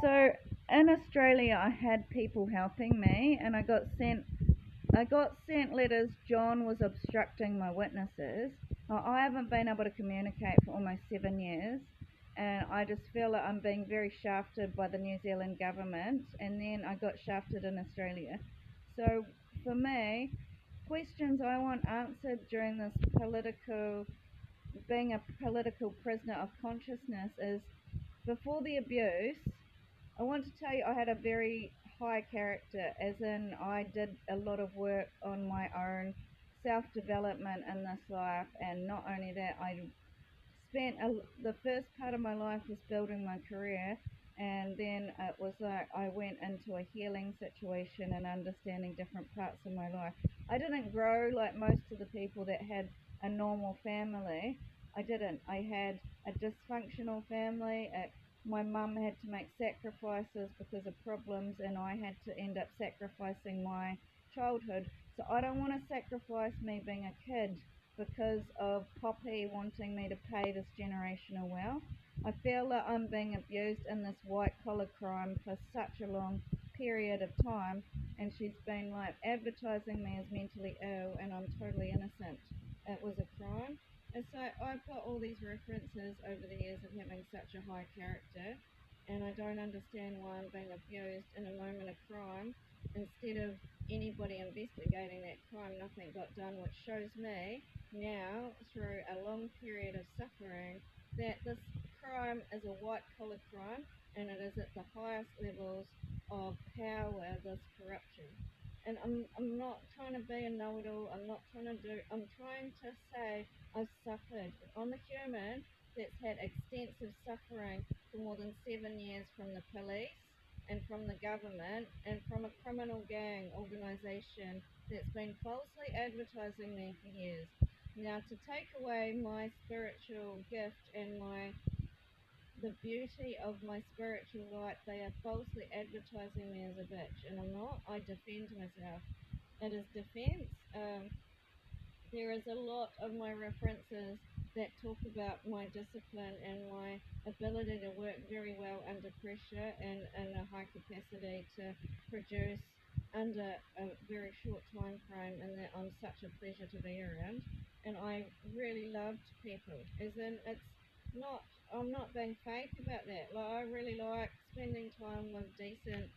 So in Australia, I had people helping me, and I got sent letters. John was obstructing my witnesses. I haven't been able to communicate for almost 7 years, and I just feel that I'm being very shafted by the New Zealand government, and then I got shafted in Australia. So for me, questions I want answered during this being a political prisoner of consciousness is, before the abuse, I want to tell you I had a very high character, as in I did a lot of work on my own self-development in this life, and not only that, I spent the first part of my life was building my career, and then it was like I went into a healing situation and understanding different parts of my life. I didn't grow like most of the people that had a normal family. I didn't. I had a dysfunctional family. My mum had to make sacrifices because of problems, and I had to end up sacrificing my childhood. So I don't want to sacrifice me being a kid because of Poppy wanting me to pay this generational wealth. I feel that I'm being abused in this white collar crime for such a long period of time, and she's been like advertising me as mentally ill, and I'm totally innocent. It was a crime. And so I've got all these references over the years of having such a high character, and I don't understand why I'm being abused in a moment of crime. Instead of anybody investigating that crime, nothing got done, which shows me now, through a long period of suffering, that this crime is a white collar crime, and it is at the highest levels of power, this corruption. And I'm not trying to be a know-it-all. I'm trying to say I've suffered. I'm a human that's had extensive suffering for more than 7 years from the police and from the government and from a criminal gang organisation that's been falsely advertising me for years. Now, to take away my spiritual gift and the beauty of my spiritual light, they are falsely advertising me as a bitch, and I'm not. I defend myself. It is defense. There is a lot of my references that talk about my discipline and my ability to work very well under pressure and in a high capacity to produce under a very short time frame, and that I'm such a pleasure to be around. And I really loved people, as in I'm not being fake about that. Like, I really like spending time with decent,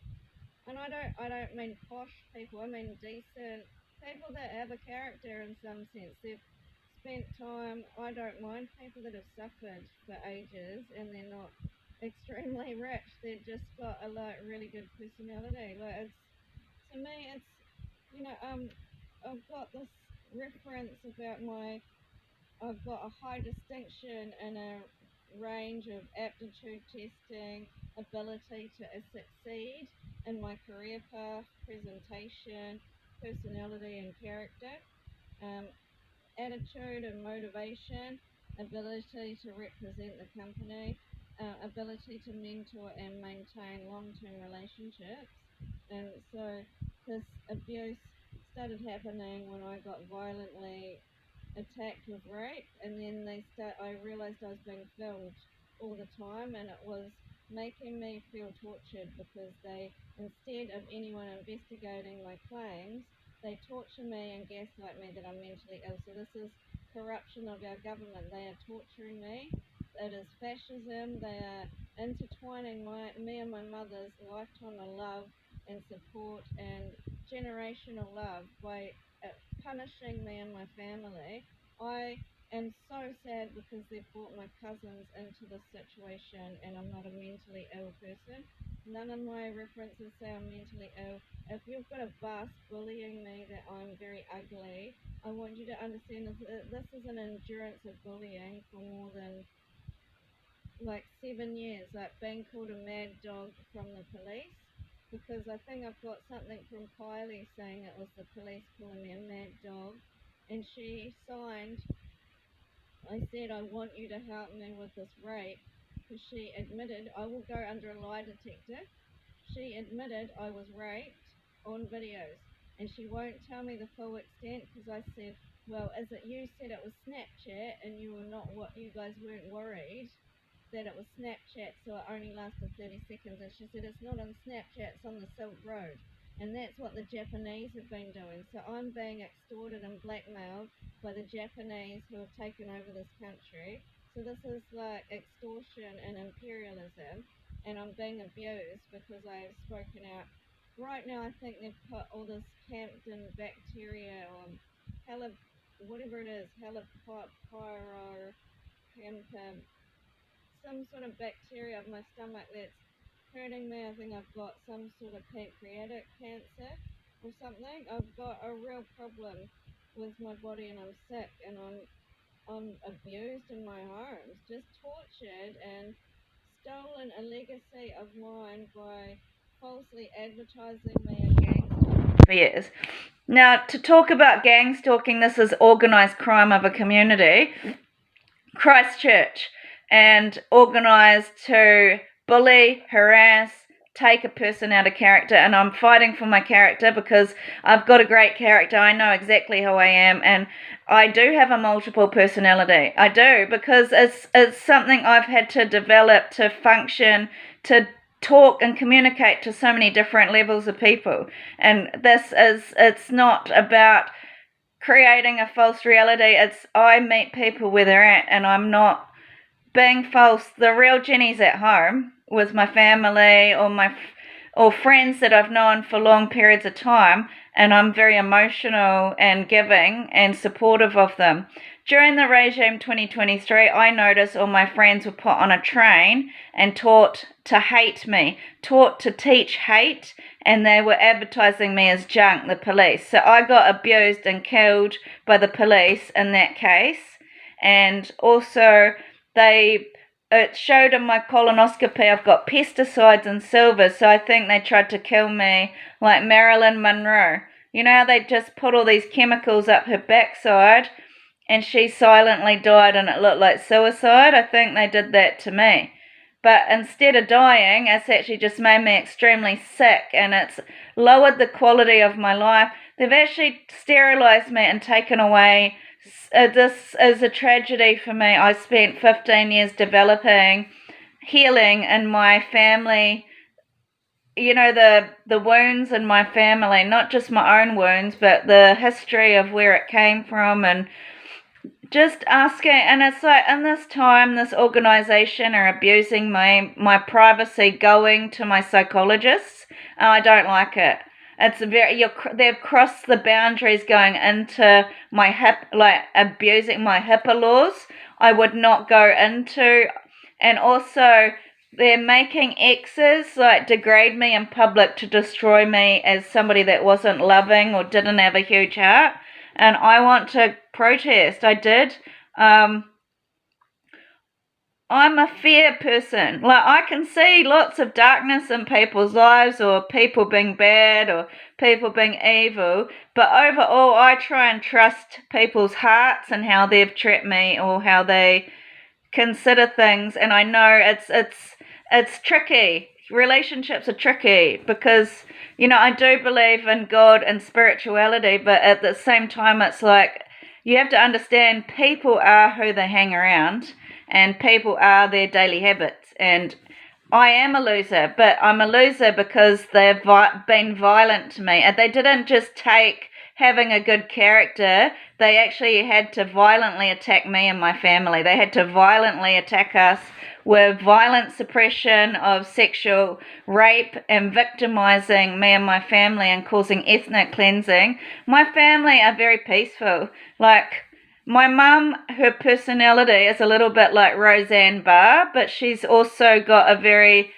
and I don't mean posh people. I mean decent people that have a character in some sense. They've spent time. I don't mind people that have suffered for ages and they're not extremely rich. They've just got a really good personality. Like, to me, I've got this reference about I've got a high distinction in a range of aptitude testing, ability to succeed in my career path, presentation, personality and character, um, attitude and motivation, ability to represent the company, ability to mentor and maintain long-term relationships. And so this abuse started happening when I got violently attacked with rape, and then I realized I was being filmed all the time, and it was making me feel tortured because instead of anyone investigating my claims, they torture me and gaslight me that I'm mentally ill. So this is corruption of our government. They are torturing me. It is fascism. They are intertwining me and my mother's lifetime of love and support and generational love by punishing me and my family. I am so sad because they've brought my cousins into this situation, and I'm not a mentally ill person. None of my references say I'm mentally ill. If you've got a bus bullying me that I'm very ugly, I want you to understand this is an endurance of bullying for more than like 7 years, like being called a mad dog from the police, because I think I've got something from Kylie saying it was the police calling me a mad dog, and she signed, I said, I want you to help me with this rape, because she admitted, I will go under a lie detector, she admitted I was raped on videos, and she won't tell me the full extent, because I said, well, you said it was Snapchat and you guys weren't worried. that it was Snapchat, so it only lasted 30 seconds. And she said, it's not on Snapchat, it's on the Silk Road. And that's what the Japanese have been doing. So I'm being extorted and blackmailed by the Japanese who have taken over this country. So this is like extortion and imperialism. And I'm being abused because I have spoken out. Right now, I think they've put all this Campton bacteria or whatever it is, helipyro, Campton, some sort of bacteria of my stomach that's hurting me. I think I've got some sort of pancreatic cancer or something. I've got a real problem with my body and I'm sick and I'm abused in my homes, just tortured and stolen a legacy of mine by falsely advertising me against for years. Now, to talk about gang stalking, this is organised crime of a community. Christchurch, and organised to bully, harass, take a person out of character. And I'm fighting for my character because I've got a great character. I know exactly who I am, and I do have a multiple personality. I do, because it's something I've had to develop to function, to talk and communicate to so many different levels of people. And it's not about creating a false reality. It's I meet people where they're at, and I'm not being false. The real Jenny's at home with my family or friends that I've known for long periods of time, and I'm very emotional and giving and supportive of them. During the regime 2023, I noticed all my friends were put on a train and taught to hate me, taught to teach hate, and they were advertising me as junk, the police. So I got abused and killed by the police in that case. And also it showed in my colonoscopy I've got pesticides and silver, so I think they tried to kill me like Marilyn Monroe. You know how they just put all these chemicals up her backside and she silently died and it looked like suicide? I think they did that to me. But instead of dying, it's actually just made me extremely sick, and it's lowered the quality of my life. They've actually sterilized me and taken away. This is a tragedy for me. I spent 15 years developing healing in my family, you know, the wounds in my family, not just my own wounds, but the history of where it came from, and just asking. And it's like, in this time, this organization are abusing my privacy, going to my psychologists, and I don't like it. It's they've crossed the boundaries going into my abusing my HIPAA laws. I would not go into, and also they're making exes like degrade me in public to destroy me as somebody that wasn't loving or didn't have a huge heart. And I want to protest. I did. I'm a fair person. Like, I can see lots of darkness in people's lives, or people being bad, or people being evil. But overall, I try and trust people's hearts and how they've treated me or how they consider things. And I know it's tricky. Relationships are tricky because, you know, I do believe in God and spirituality, but at the same time, it's like you have to understand people are who they hang around, and people are their daily habits. And I am a loser, but I'm a loser because they've been violent to me. And they didn't just take having a good character, they actually had to violently attack me and my family. They had to violently attack us with violent suppression of sexual rape and victimizing me and my family and causing ethnic cleansing. My family are very peaceful. Like, my mum, her personality is a little bit like Roseanne Barr, but she's also got a very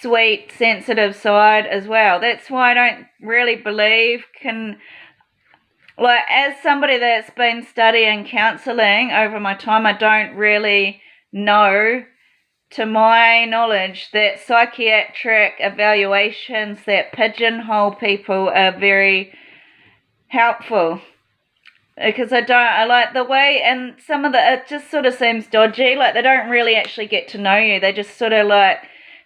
sweet, sensitive side as well. That's why I don't really believe as somebody that's been studying counselling over my time, I don't really know, to my knowledge, that psychiatric evaluations that pigeonhole people are very helpful. Because I like the way, and some of it just sort of seems dodgy. Like, they don't really actually get to know you. They just sort of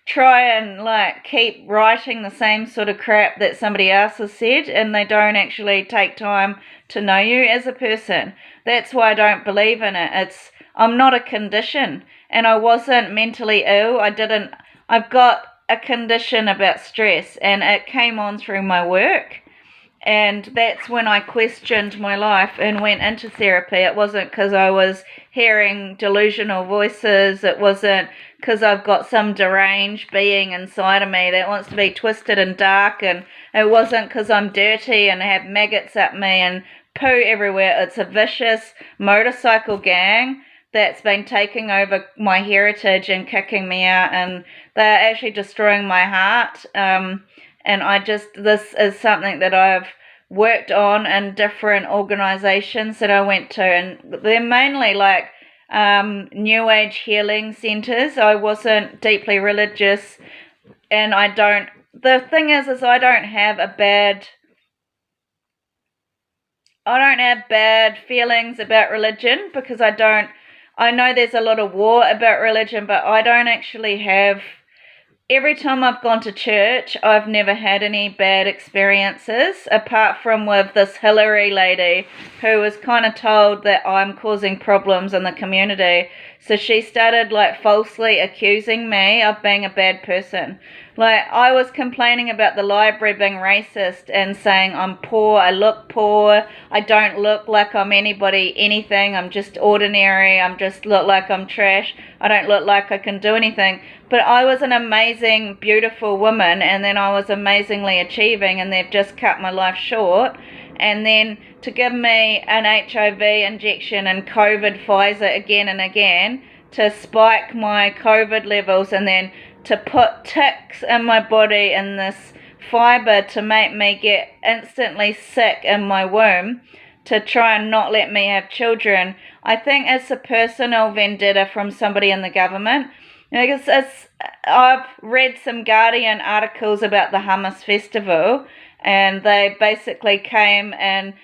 try and keep writing the same sort of crap that somebody else has said, and they don't actually take time to know you as a person. That's why I don't believe in it. I'm not a condition, and I wasn't mentally ill. I've got a condition about stress, and it came on through my work. And that's when I questioned my life and went into therapy. It wasn't because I was hearing delusional voices. It wasn't because I've got some deranged being inside of me that wants to be twisted and dark. And it wasn't because I'm dirty and have maggots up me and poo everywhere. It's a vicious motorcycle gang that's been taking over my heritage and kicking me out. And they're actually destroying my heart. And this is something that I've worked on in different organizations that I went to, and they're mainly like New Age healing centers. I wasn't deeply religious, and the thing is I don't have bad feelings about religion, because I know there's a lot of war about religion, but I don't actually have. Every time I've gone to church, I've never had any bad experiences, apart from with this Hillary lady who was kind of told that I'm causing problems in the community. So she started like falsely accusing me of being a bad person. Like, I was complaining about the library being racist and saying I'm poor, I look poor, I don't look like I'm anything, I'm just ordinary, look like I'm trash, I don't look like I can do anything. But I was an amazing, beautiful woman, and then I was amazingly achieving, and they've just cut my life short. And then to give me an HIV injection and COVID Pfizer again and again to spike my COVID levels, and then to put ticks in my body in this fiber to make me get instantly sick in my womb to try and not let me have children. I think it's a personal vendetta from somebody in the government. I've read some Guardian articles about the Hummus Festival, and they basically came and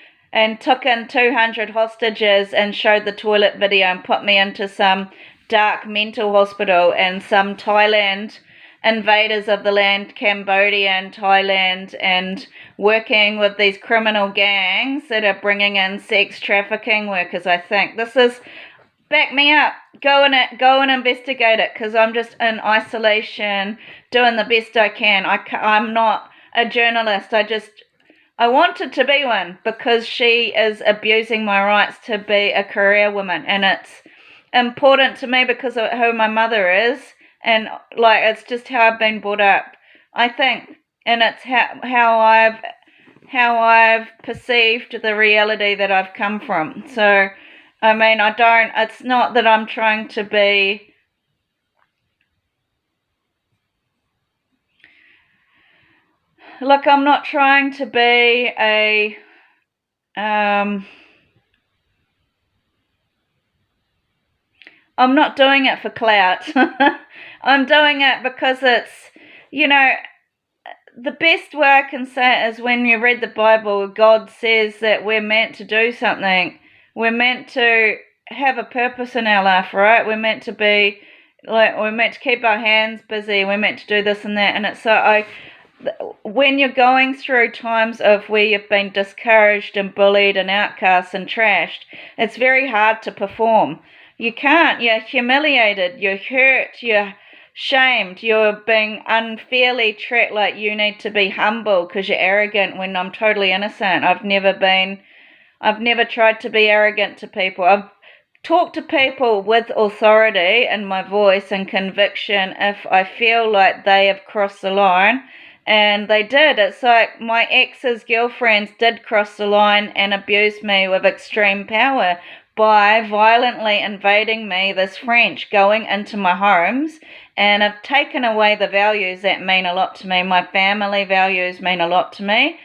took in 200 hostages and showed the toilet video and put me into some dark mental hospital, and some Thailand invaders of the land, Cambodian, Thailand, and working with these criminal gangs that are bringing in sex trafficking workers. I think this is, back me up, go and investigate it, because I'm just in isolation doing the best I can. I'm not a journalist. I wanted to be one, because she is abusing my rights to be a career woman, and it's important to me because of who my mother is, and like, it's just how I've been brought up, I think, and it's how I've perceived the reality that I've come from. So I mean, it's not that I'm trying to be I'm not trying to be I'm not doing it for clout. I'm doing it because it's, the best way I can say it is, when you read the Bible, God says that we're meant to do something. We're meant to have a purpose in our life, right? We're meant to be, we're meant to keep our hands busy. We're meant to do this and that. And it's so, when you're going through times of where you've been discouraged and bullied and outcast and trashed, it's very hard to perform. You can't. You're humiliated. You're hurt. You're shamed. You're being unfairly treated. Like, you need to be humble because you're arrogant, when I'm totally innocent. I've never tried to be arrogant to people. I've talked to people with authority in my voice and conviction if I feel like they have crossed the line. And they did. It's like my ex's girlfriends did cross the line and abuse me with extreme power by violently invading me, this French, going into my homes, and have taken away the values that mean a lot to me. My family values mean a lot to me.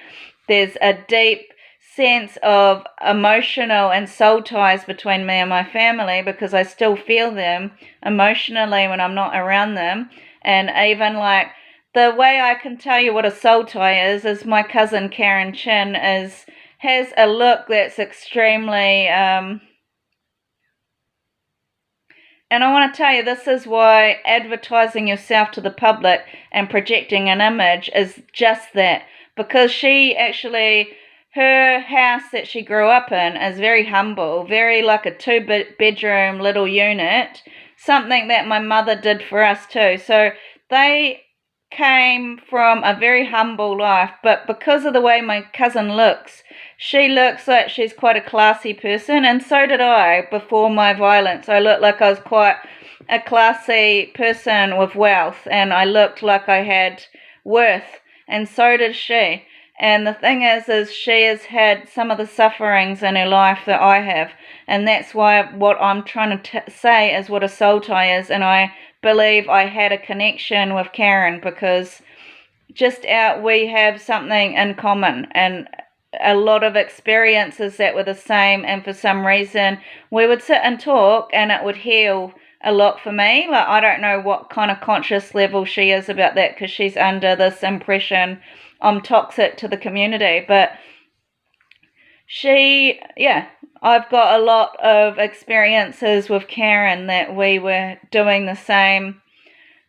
There's a deep sense of emotional and soul ties between me and my family, because I still feel them emotionally when I'm not around them. And even like, the way I can tell you what a soul tie is my cousin Karen Chin has a look that's extremely, and I want to tell you, this is why advertising yourself to the public and projecting an image is just that. Because she actually, her house that she grew up in is very humble, very like a 2-bedroom little unit. something that my mother did for us too. So they came from a very humble life, but because of the way my cousin looks, she looks like she's quite a classy person, and so did I before my violence. I looked like I was quite a classy person with wealth, and I looked like I had worth, and so did she. And the thing is she has had some of the sufferings in her life that I have, and that's why what I'm trying to say is what a soul tie is. And I believe I had a connection with Karen because we have something in common and a lot of experiences that were the same, and for some reason we would sit and talk and it would heal a lot for me. Like, I don't know what kind of conscious level she is about that, because she's under this impression I'm toxic to the community, but I've got a lot of experiences with Karen that we were doing the same.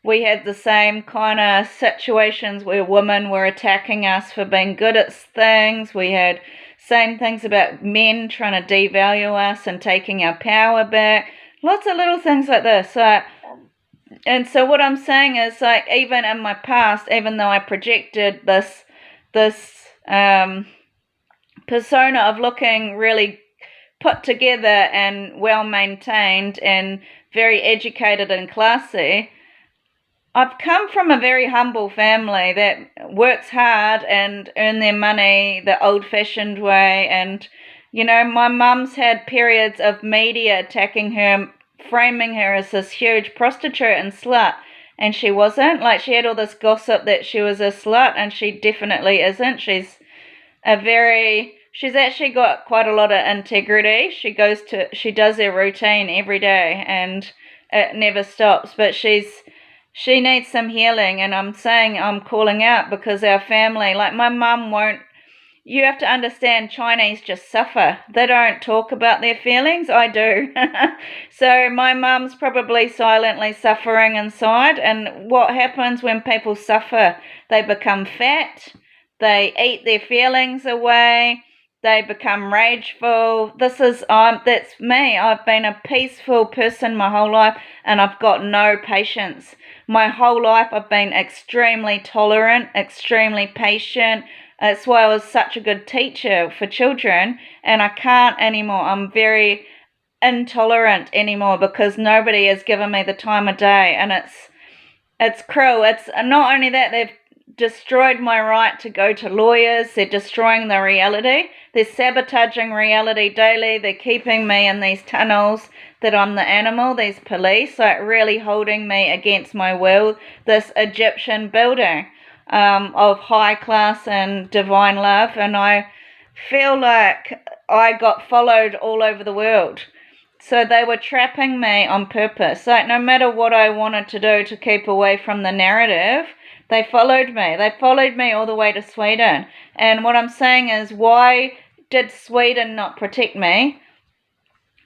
We had the same kind of situations where women were attacking us for being good at things. We had same things about men trying to devalue us and taking our power back. Lots of little things like this. And so what I'm saying is, like, even in my past, even though I projected this persona of looking really put together and well maintained and very educated and classy, I've come from a very humble family that works hard and earn their money the old-fashioned way. And, my mum's had periods of media attacking her, framing her as this huge prostitute and slut, and she wasn't. Like, she had all this gossip that she was a slut, and she definitely isn't. She's actually got quite a lot of integrity. She does her routine every day, and it never stops, but she needs some healing. And I'm calling out because our family, like my mum won't, you have to understand, Chinese just suffer. They don't talk about their feelings. I do. So my mum's probably silently suffering inside. And what happens when people suffer? They become fat. They eat their feelings away. They become rageful. That's me. I've been a peaceful person my whole life, and I've got no patience. My whole life I've been extremely tolerant, extremely patient. That's why I was such a good teacher for children, and I can't anymore. I'm very intolerant anymore because nobody has given me the time of day, and it's cruel. It's not only that, they've destroyed my right to go to lawyers. They're destroying the reality. They're sabotaging reality daily. They're keeping me in these tunnels that I'm the animal, these police, like really holding me against my will. This Egyptian building of high class and divine love, and I feel like I got followed all over the world. So they were trapping me on purpose. Like, no matter what I wanted to do to keep away from the narrative, they followed me. They followed me all the way to Sweden. And what I'm saying is, why did Sweden not protect me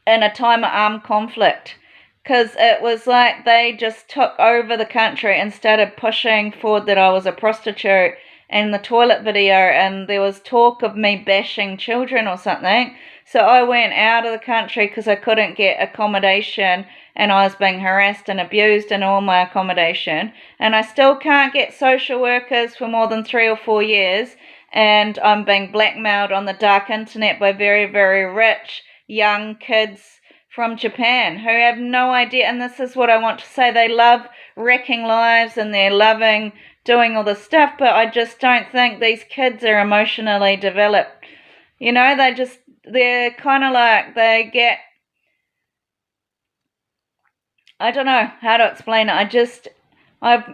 in a time of armed conflict? Because it was like they just took over the country and started pushing forward that I was a prostitute in the toilet video, and there was talk of me bashing children or something. So I went out of the country because I couldn't get accommodation, and I was being harassed and abused in all my accommodation. And I still can't get social workers for more than 3 or 4 years, and I'm being blackmailed on the dark internet by very, very rich young kids from Japan who have no idea. And this is what I want to say. They love wrecking lives and they're loving doing all this stuff, but I just don't think these kids are emotionally developed. They're kind of like, I don't know how to explain it. I've